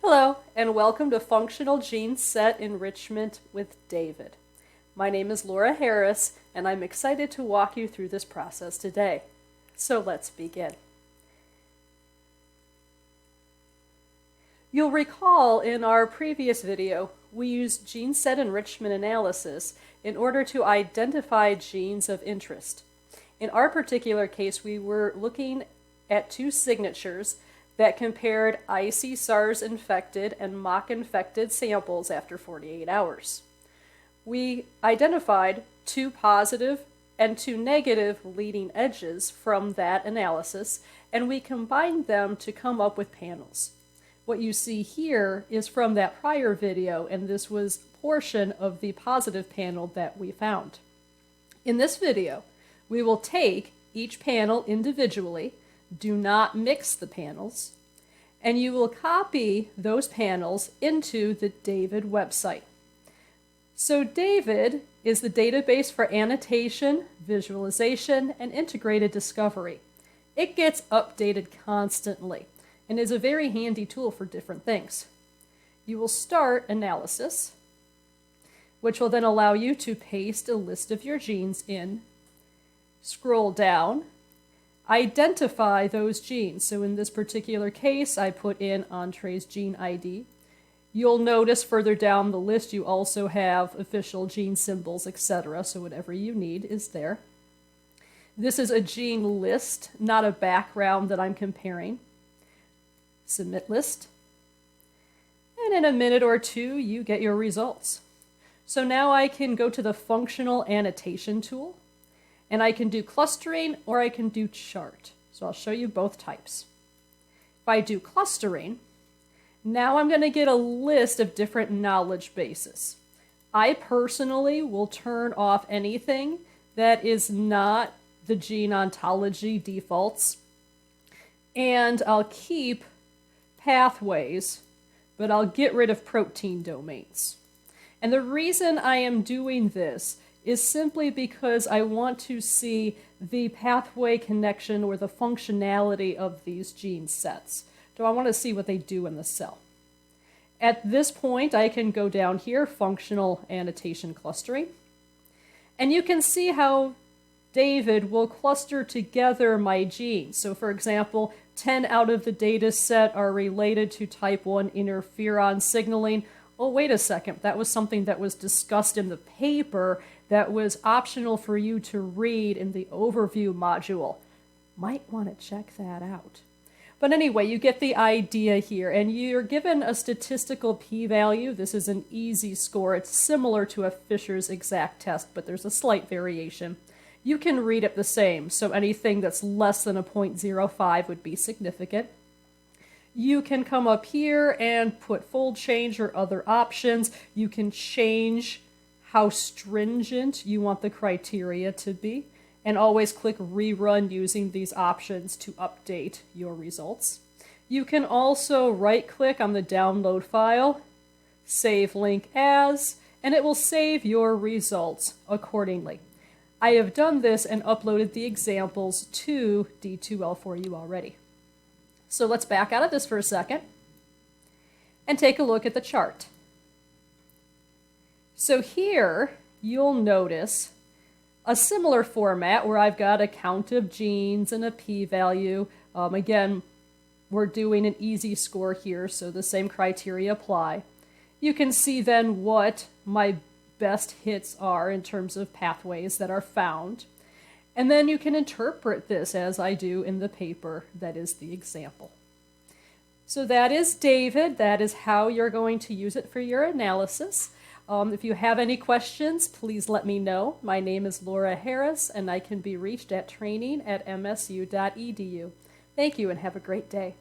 Hello, and welcome to Functional Gene Set Enrichment with David. My name is Laura Harris, and I'm excited to walk you through this process today. So let's begin. You'll recall in our previous video, we used gene set enrichment analysis in order to identify genes of interest. In our particular case, we were looking at two signatures that compared IC SARS infected and mock infected samples after 48 hours. We identified two positive and two negative leading edges from that analysis, and we combined them to come up with panels. What you see here is from that prior video, and this was a portion of the positive panel that we found. In this video, we will take each panel individually. Do not mix the panels, and you will copy those panels into the David website. So David is the database for annotation, visualization, and integrated discovery. It gets updated constantly and is a very handy tool for different things. You will start analysis, which will then allow you to paste a list of your genes in, scroll down, identify those genes. So in this particular case, I put in Entree's gene ID. You'll notice further down the list you also have official gene symbols, etc. So whatever you need is there. This is a gene list, not a background that I'm comparing. Submit list. And in a minute or two, you get your results. So now I can go to the functional annotation tool, and I can do clustering or I can do chart. So I'll show you both types. If I do clustering, now I'm going to get a list of different knowledge bases. I personally will turn off anything that is not the gene ontology defaults, and I'll keep pathways, but I'll get rid of protein domains. And the reason I am doing this is simply because I want to see the pathway connection or the functionality of these gene sets. So I want to see what they do in the cell. At this point, I can go down here, functional annotation clustering, and you can see how David will cluster together my genes. So for example, 10 out of the data set are related to type 1 interferon signaling. Oh, wait a second, that was something that was discussed in the paper that was optional for you to read in the overview module. Might want to check that out. But anyway, you get the idea here, and you're given a statistical p-value. This is an easy score. It's similar to a Fisher's exact test, but there's a slight variation. You can read it the same, so anything that's less than a 0.05 would be significant. You can come up here and put fold change or other options. You can change how stringent you want the criteria to be, and always click rerun using these options to update your results. You can also right-click on the download file, save link as, and it will save your results accordingly. I have done this and uploaded the examples to D2L for you already. So let's back out of this for a second and take a look at the chart. So here you'll notice a similar format where I've got a count of genes and a p-value. Again, we're doing an easy score here, so the same criteria apply. You can see then what my best hits are in terms of pathways that are found. And then you can interpret this as I do in the paper that is the example. So that is David. That is how you're going to use it for your analysis. If you have any questions, please let me know. My name is Laura Harris, and I can be reached at training@msu.edu. Thank you, and have a great day.